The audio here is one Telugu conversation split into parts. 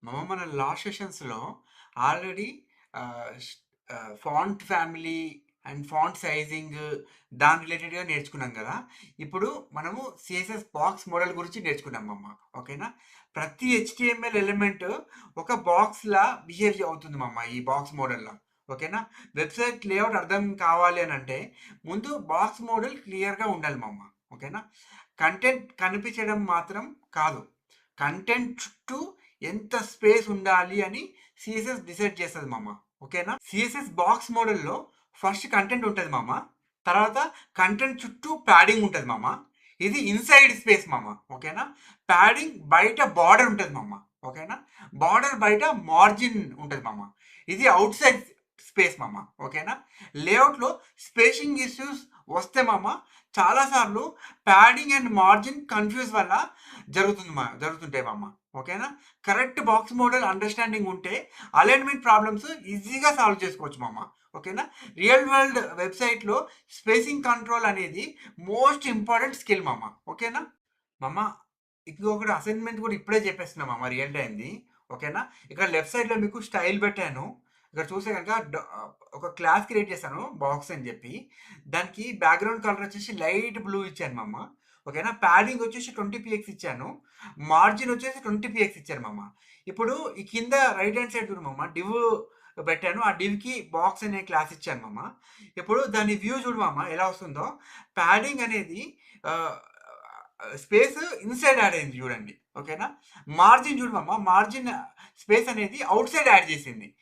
మన లాస్ట్ సెషన్స్‌లో ఆల్రెడీ ఆహ్, ష్ font family and font sizing దాని రిలేటెడ్‌గా నేర్చుకున్నాం గదా! ఇప్పుడు మనము సీఎస్ఎస్ బాక్స్ మోడల్ గురించి నేర్చుకున్నామమ్మ. ఓకేనా? ప్రతి హెచ్‌టీఎంఎల్ ఎలిమెంట్ ఒక బాక్స్‌లా బిహేవ్ అవుతుంది ఈ బాక్స్ మోడల్‌లో. ఓకేనా? వెబ్‌సైట్ లేఅవుట్ అర్థం కావాలి అనంటే ముందు బాక్స్ మోడల్ క్లియర్‌గా ఉండాలి ఓకేనా? కంటెంట్ కనిపించడం మాత్రం కాదు. కంటెంట్ చుట్టూ ఎంత స్పేస్ ఉండాలి అని సిఎస్ఎస్ డిసైడ్ చేస్తది ఓకేనా? సిఎస్ఎస్ బాక్స్ మోడల్‌లో ఫస్ట్ కంటెంట్ ఉంటది తర్వాత కంటెంట్ చుట్టూ ప్యాడింగ్ ఉంటది ఇది ఇన్‌సైడ్ స్పేస్ ఓకేనా? ప్యాడింగ్ బయట బార్డర్ ఉంటది ఓకేనా? బార్డర్ బయట మార్జిన్ ఉంటది ఇది ఔట్ సైడ్ స్పేస్ ఓకేనా? లేఅవుట్‌లో స్పేసింగ్ ఇష్యూస్ వస్తే చాలా సార్లు ప్యాడింగ్ అండ్ మార్జిన్ కన్‌ఫ్యూజ్ వల్ల జరుగుతుంటాయి ఓకేనా? కరెక్ట్ బాక్స్ మోడల్ అండర్‌స్టాండింగ్ ఉంటే అలైన్‌మెంట్ ప్రాబ్లమ్స్ ఈజీగా సాల్వ్ చేసుకోవచ్చు ఓకేనా? రియల్ వరల్డ్ వెబ్‌సైట్‌లో స్పేసింగ్ కంట్రోల్ అనేది మోస్ట్ ఇంపార్టెంట్ స్కిల్ ఓకేనా? మామ ఇంకొకటి అసైన్‌మెంట్ కూడా ఇప్పుడే చెప్పేస్తున్నా రియల్ టైమ్‌ది. ఓకేనా? ఇక్కడ లెఫ్ట్ సైడ్‌లో మీకు స్టైల్ పెట్టాను. ఇక్కడ చూస్తే గనుక ఒక క్లాస్ క్రియేట్ చేశాను బాక్స్ అని చెప్పి. దానికి బ్యాక్‌గ్రౌండ్ కలర్ వచ్చేసి లైట్ బ్లూ ఇచ్చాను ఓకేనా? ప్యాడింగ్ వచ్చేసి 20 పీఎక్స్ ఇచ్చాను. మార్జిన్ వచ్చేసి 20 పీఎక్స్ ఇచ్చాను ఇప్పుడు ఈ కింద రైట్ హ్యాండ్ సైడ్ చూడు డివ్ పెట్టాను. ఆ డివ్‌కి బాక్స్ అనే క్లాస్ ఇచ్చాను ఇప్పుడు దాని వ్యూ చూడు ఎలా వస్తుందో. ప్యాడింగ్ అనేది ఆహ్, స్పేస్ ఇన్‌సైడ్ యాడ్ అయింది చూడండి. ఓకేనా? మార్జిన్ చూడు మార్జిన్ స్పేస్ అనేది ఔట్ సైడ్ యాడ్ చేసింది.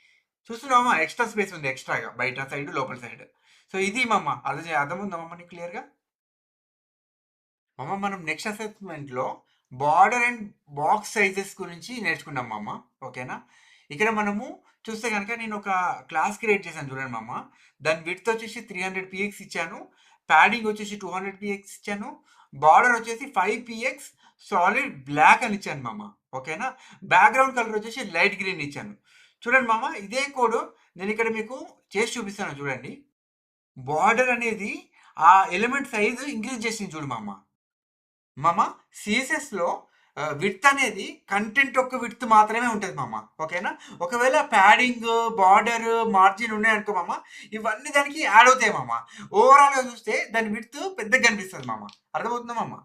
చూస్తున్నావా? ఎక్స్‌ట్రా స్పేస్ ఉంది ఎక్స్‌ట్రాగా బయట సైడ్, లోపల సైడ్. సో ఇది అర్థముందా నీకు క్లియర్‌గా? మనం నెక్స్ట్ అసెస్మెంట్‌లో బార్డర్ అండ్ బాక్స్ సైజెస్ గురించి నేర్చుకున్నాం ఓకేనా? ఇక్కడ మనము చూస్తే గనుక నేను ఒక క్లాస్ క్రియేట్ చేశాను చూడండి దాని విడ్త్ వచ్చేసి 300 పీఎక్స్ ఇచ్చాను. ప్యాడింగ్ వచ్చేసి 200 పీఎక్స్ ఇచ్చాను. బార్డర్ వచ్చేసి 5 పీఎక్స్ సాలిడ్ బ్లాక్ అని ఇచ్చాను ఓకేనా? బ్యాక్‌గ్రౌండ్ కలర్ వచ్చేసి లైట్ గ్రీన్ ఇచ్చాను. చూడండి ఇదే కోడ్ నేను ఇక్కడ మీకు చేసి చూపిస్తాను చూడండి. బార్డర్ అనేది ఆ ఎలిమెంట్ సైజ్ ఇంక్రీజ్ చేసింది చూడు మామ సిఎస్ఎస్‌లో విడ్త్ అనేది కంటెంట్ యొక్క విడ్త్ మాత్రమే ఉంటది ఓకేనా? ఒకవేళ ప్యాడింగ్, బార్డర్, మార్జిన్ ఉన్నాయనుకో ఇవన్నీ దానికి యాడ్ అవుతాయి ఓవరాల్‌గా చూస్తే దాని విడ్త్ పెద్దగా కనిపిస్తది అర్థమవుతుందా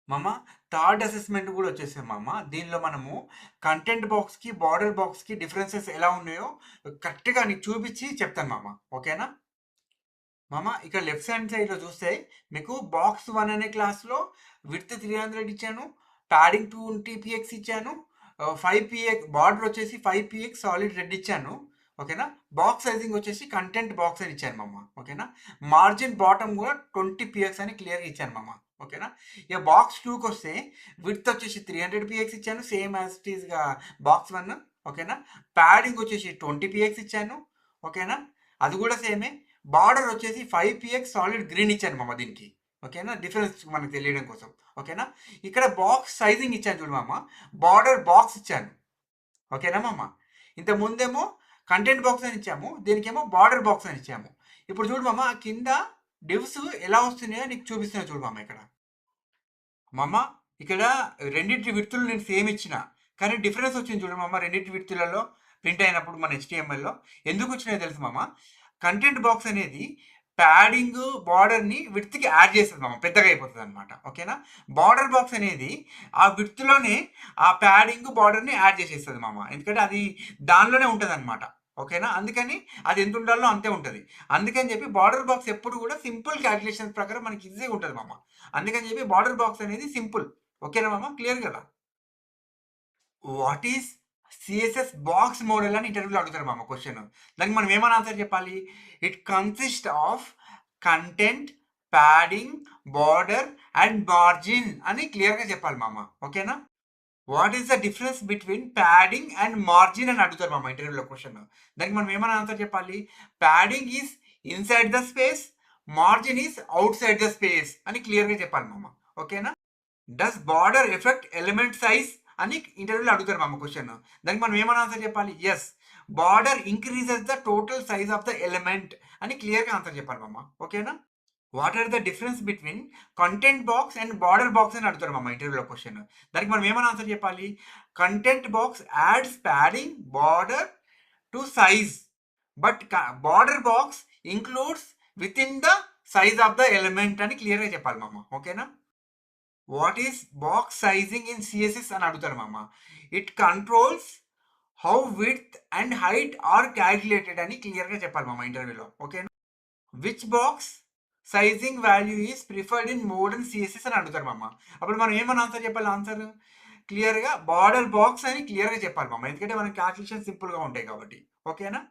మామ థర్డ్ అసెస్మెంట్ కూడా వచ్చేసాం దీనిలో మనము కంటెంట్ బాక్స్‌కి, బార్డర్ బాక్స్‌కి డిఫరెన్సెస్ ఎలా ఉన్నాయో కరెక్ట్‌గా నీకు చూపించి చెప్తాను ఓకేనా? ఇక్కడ లెఫ్ట్ హ్యాండ్ సైడ్‌లో చూస్తే మీకు బాక్స్ 1 అనే క్లాస్‌లో విడ్త్ 300 ఇచ్చాను. ప్యాడింగ్ 20 పీఎక్స్ ఇచ్చాను. 5 పీఎక్స్ బార్డర్ వచ్చేసి 5 పీఎక్స్ సాలిడ్ రెడ్ ఇచ్చాను. ఓకేనా? బాక్స్ సైజింగ్ వచ్చేసి కంటెంట్ బాక్స్ అని ఇచ్చాను ఓకేనా? మార్జిన్ బాటమ్ కూడా 20 పీఎక్స్ అని క్లియర్‌గా ఇచ్చాను ఓకేనా? ఇక బాక్స్ 2 కొస్తే విడ్త్ వచ్చేసి 300 పీఎక్స్ ఇచ్చాను. సేమ్ యాస్ ఇట్ ఈస్‌గా బాక్స్ 1 ఓకేనా? ప్యాడింగ్ వచ్చేసి 20 పీఎక్స్ ఇచ్చాను. ఓకేనా? అది కూడా సేమే. బార్డర్ వచ్చేసి 5 పీఎక్స్ సాలిడ్ గ్రీన్ ఇచ్చాను దీనికి. ఓకేనా? డిఫరెన్స్ మనకు తెలియడం కోసం. ఓకేనా? ఇక్కడ బాక్స్ సైజింగ్ ఇచ్చాను చూడు బార్డర్ బాక్స్ ఇచ్చాను. ఓకేనా ఇంత ముందేమో కంటెంట్ బాక్స్ అని ఇచ్చాము. దీనికేమో బార్డర్ బాక్స్ అని ఇచ్చాము. ఇప్పుడు చూడు కింద డివ్స్ ఎలా వస్తున్నాయో నీకు చూపిస్తున్నా చూడు ఇక్కడ. మామ ఇక్కడ రెండిటి విడ్తులు నేను సేమ్ ఇచ్చిన. కానీ డిఫరెన్స్ వచ్చింది చూడు రెండిటి విడ్తులలో ప్రింట్ అయినప్పుడు మన హెచ్టీఎంఎల్‌లో. ఎందుకు వచ్చినాయో తెలుసు కంటెంట్ బాక్స్ అనేది ప్యాడింగ్, బార్డర్‌ని విడ్త్‌కి యాడ్ చేస్తది పెద్దగా అయిపోతదనమాట. ఓకేనా? బార్డర్ బాక్స్ అనేది ఆ విడ్త్‌లోనే ఆ ప్యాడింగ్, బార్డర్‌ని యాడ్ చేసేస్తది ఎందుకంటే అది దానిలోనే ఉంటదనమాట. ఓకేనా? అందుకని అది ఎంత ఉండాలో అంతే ఉంటది. అందుకని చెప్పి బార్డర్ బాక్స్ ఎప్పుడు కూడా సింపుల్ క్యాలిక్యులేషన్స్ ప్రకారం మనకి ఈజీగా ఉంటది అందుకని చెప్పి బార్డర్ బాక్స్ అనేది సింపుల్. ఓకేనా క్లియర్ కదా? What is CSS box model అని ఇంటర్వ్యూలో అడుగుతారు క్వశ్చన్. దానికి మనం ఏమని ఆన్సర్ చెప్పాలి? It consist of content, padding, border and margin అని క్లియర్‌గా చెప్పాలి ఓకేనా? What is the difference between padding and margin అని అడుగుతారు ఇంటర్వ్యూలో క్వశ్చన్. దానికి మనం ఏమని ఆన్సర్ చెప్పాలి? Padding is inside the space, margin is outside the space అని క్లియర్‌గా చెప్పాలి ఓకేనా? Does border effect element size అని ఇంటర్వ్యూలో అడుగుతారు క్వశ్చన్. దానికి మనం ఏమని ఆన్సర్ చెప్పాలి? Yes, border increases the total size of the element అని క్లియర్‌గా ఆన్సర్ చెప్పాలి ఓకేనా? What are the difference between content box and border box అని అడుగుతారు మామ ఇంటర్వ్యూలో క్వశ్చన్. దానికి మనం ఏమైనా ఆన్సర్ చెప్పాలి? Content box adds padding border to size, but border box includes within the size of the element అని క్లియర్గా చెప్పాలి మామ. ఓకేనా? What is box sizing in CSS అని అడుగుతారు మామ. It controls how width and height are calculated అని క్లియర్గా చెప్పాలి మామ ఇంటర్వ్యూలో. ఓకేనా? Which box sizing value is preferred in modern CSS అని అడుగుతారు మామ. అప్పుడు మనం ఏమని ఆన్సర్ చెప్పాలి? ఆన్సర్ క్లియర్గా బార్డర్ బాక్స్ అని క్లియర్గా చెప్పాలి మామ, ఎందుకంటే మన క్యాల్కులేషన్ సింపుల్గా ఉంటాయి కాబట్టి. ఓకేనా?